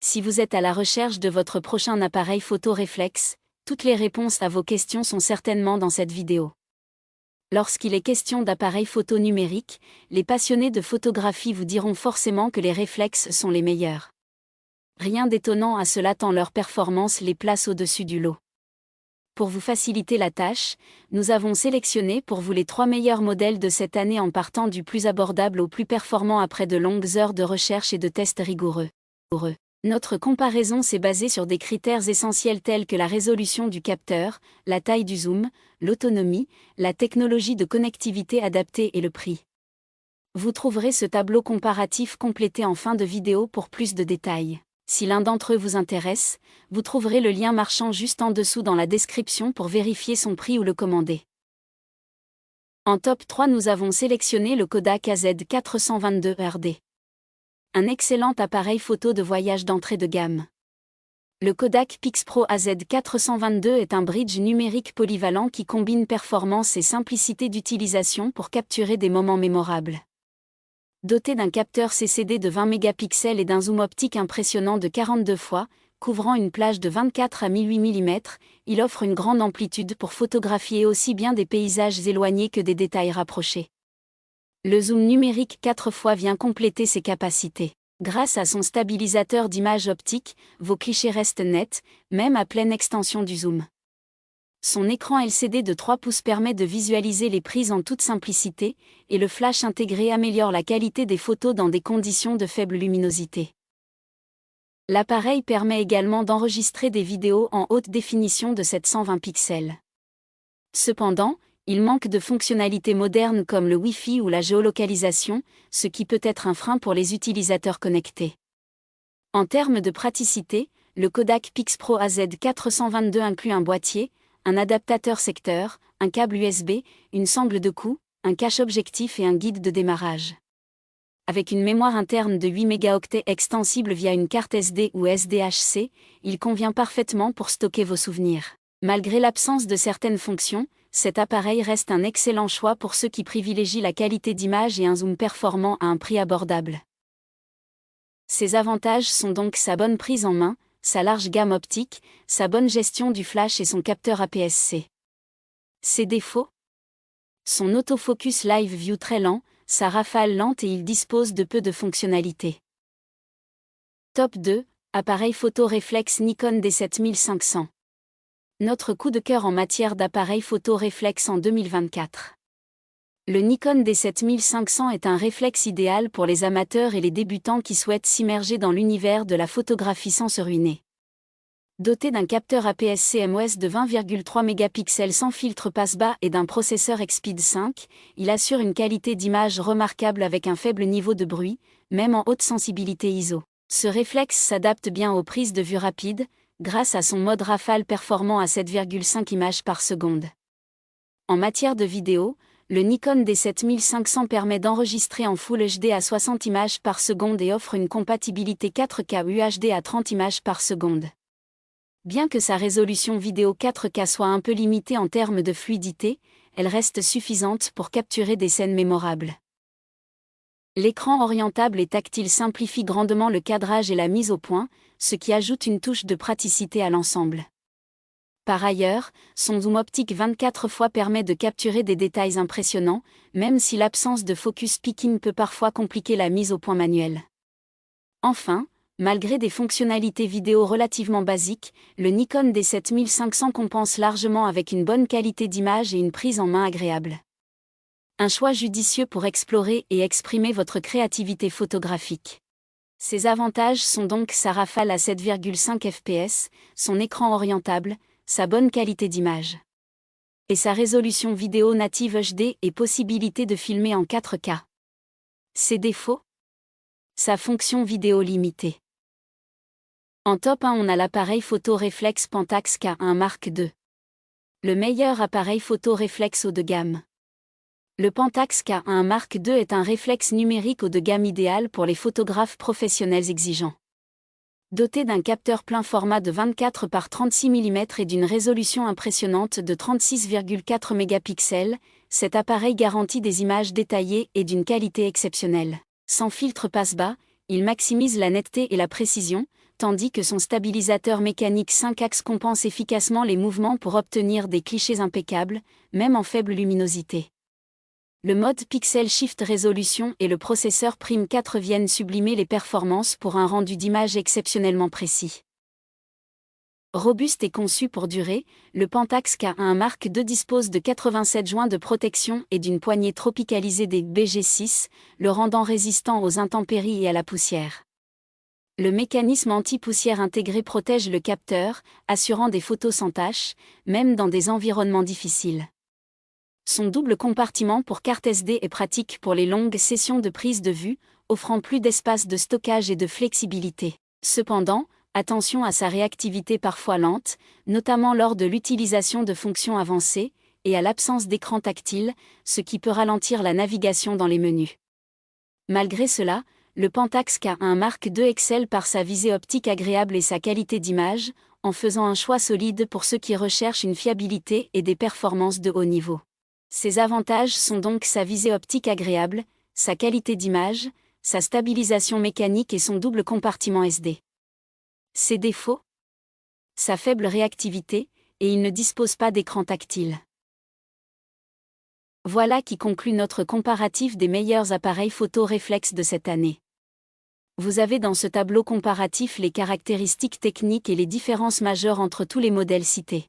Si vous êtes à la recherche de votre prochain appareil photo réflexe, toutes les réponses à vos questions sont certainement dans cette vidéo. Lorsqu'il est question d'appareils photo numériques, les passionnés de photographie vous diront forcément que les réflexes sont les meilleurs. Rien d'étonnant à cela tant leur performance les place au-dessus du lot. Pour vous faciliter la tâche, nous avons sélectionné pour vous les 3 meilleurs modèles de cette année en partant du plus abordable au plus performant après de longues heures de recherche et de tests rigoureux. Notre comparaison s'est basée sur des critères essentiels tels que la résolution du capteur, la taille du zoom, l'autonomie, la technologie de connectivité adaptée et le prix. Vous trouverez ce tableau comparatif complété en fin de vidéo pour plus de détails. Si l'un d'entre eux vous intéresse, vous trouverez le lien marchand juste en dessous dans la description pour vérifier son prix ou le commander. En top 3, nous avons sélectionné le Kodak AZ422RD. Un excellent appareil photo de voyage d'entrée de gamme. Le Kodak Pixpro AZ422 est un bridge numérique polyvalent qui combine performance et simplicité d'utilisation pour capturer des moments mémorables. Doté d'un capteur CCD de 20 mégapixels et d'un zoom optique impressionnant de 42 fois, couvrant une plage de 24 à 1008 mm, il offre une grande amplitude pour photographier aussi bien des paysages éloignés que des détails rapprochés. Le zoom numérique 4 fois vient compléter ses capacités. Grâce à son stabilisateur d'image optique, vos clichés restent nets, même à pleine extension du zoom. Son écran LCD de 3 pouces permet de visualiser les prises en toute simplicité, et le flash intégré améliore la qualité des photos dans des conditions de faible luminosité. L'appareil permet également d'enregistrer des vidéos en haute définition de 720 pixels. Cependant, il manque de fonctionnalités modernes comme le Wi-Fi ou la géolocalisation, ce qui peut être un frein pour les utilisateurs connectés. En termes de praticité, le Kodak Pixpro AZ422 inclut un boîtier, un adaptateur secteur, un câble USB, une sangle de cou, un cache-objectif et un guide de démarrage. Avec une mémoire interne de 8 mégaoctets extensible via une carte SD ou SDHC, il convient parfaitement pour stocker vos souvenirs. Malgré l'absence de certaines fonctions, cet appareil reste un excellent choix pour ceux qui privilégient la qualité d'image et un zoom performant à un prix abordable. Ses avantages sont donc sa bonne prise en main, sa large gamme optique, sa bonne gestion du flash et son capteur APS-C. Ses défauts ? Son autofocus live view très lent, sa rafale lente et il dispose de peu de fonctionnalités. Top 2, appareil photo réflexe Nikon D7500. Notre coup de cœur en matière d'appareil photo réflexe en 2024. Le Nikon D7500 est un réflexe idéal pour les amateurs et les débutants qui souhaitent s'immerger dans l'univers de la photographie sans se ruiner. Doté d'un capteur APS-C MOS de 20,3 mégapixels sans filtre passe-bas et d'un processeur Expeed 5, il assure une qualité d'image remarquable avec un faible niveau de bruit, même en haute sensibilité ISO. Ce réflexe s'adapte bien aux prises de vue rapides, grâce à son mode rafale performant à 7,5 images par seconde. En matière de vidéo, le Nikon D7500 permet d'enregistrer en Full HD à 60 images par seconde et offre une compatibilité 4K UHD à 30 images par seconde. Bien que sa résolution vidéo 4K soit un peu limitée en termes de fluidité, elle reste suffisante pour capturer des scènes mémorables. L'écran orientable et tactile simplifie grandement le cadrage et la mise au point, ce qui ajoute une touche de praticité à l'ensemble. Par ailleurs, son zoom optique 24 fois permet de capturer des détails impressionnants, même si l'absence de focus picking peut parfois compliquer la mise au point manuelle. Enfin, malgré des fonctionnalités vidéo relativement basiques, le Nikon D7500 compense largement avec une bonne qualité d'image et une prise en main agréable. Un choix judicieux pour explorer et exprimer votre créativité photographique. Ses avantages sont donc sa rafale à 7,5 fps, son écran orientable, sa bonne qualité d'image. Et sa résolution vidéo native HD et possibilité de filmer en 4K. Ses défauts ? Sa fonction vidéo limitée. En top 1, on a l'appareil photo réflexe Pentax K1 Mark II. Le meilleur appareil photo réflexe haut de gamme. Le Pentax K1 Mark II est un réflexe numérique haut de gamme idéal pour les photographes professionnels exigeants. Doté d'un capteur plein format de 24 par 36 mm et d'une résolution impressionnante de 36,4 mégapixels, cet appareil garantit des images détaillées et d'une qualité exceptionnelle. Sans filtre passe-bas, il maximise la netteté et la précision, tandis que son stabilisateur mécanique 5 axes compense efficacement les mouvements pour obtenir des clichés impeccables, même en faible luminosité. Le mode Pixel Shift Resolution et le processeur Prime 4 viennent sublimer les performances pour un rendu d'image exceptionnellement précis. Robuste et conçu pour durer, le Pentax K1 Mark II dispose de 87 joints de protection et d'une poignée tropicalisée des BG6, le rendant résistant aux intempéries et à la poussière. Le mécanisme anti-poussière intégré protège le capteur, assurant des photos sans tache, même dans des environnements difficiles. Son double compartiment pour carte SD est pratique pour les longues sessions de prise de vue, offrant plus d'espace de stockage et de flexibilité. Cependant, attention à sa réactivité parfois lente, notamment lors de l'utilisation de fonctions avancées, et à l'absence d'écran tactile, ce qui peut ralentir la navigation dans les menus. Malgré cela, le Pentax K1 Mark II excelle par sa visée optique agréable et sa qualité d'image, en faisant un choix solide pour ceux qui recherchent une fiabilité et des performances de haut niveau. Ses avantages sont donc sa visée optique agréable, sa qualité d'image, sa stabilisation mécanique et son double compartiment SD. Ses défauts ? Sa faible réactivité, et il ne dispose pas d'écran tactile. Voilà qui conclut notre comparatif des meilleurs appareils photo réflexe de cette année. Vous avez dans ce tableau comparatif les caractéristiques techniques et les différences majeures entre tous les modèles cités.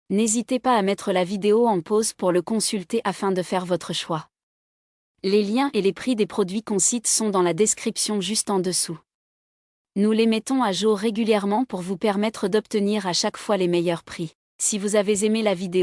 N'hésitez pas à mettre la vidéo en pause pour le consulter afin de faire votre choix. Les liens et les prix des produits qu'on cite sont dans la description juste en dessous. Nous les mettons à jour régulièrement pour vous permettre d'obtenir à chaque fois les meilleurs prix. Si vous avez aimé la vidéo,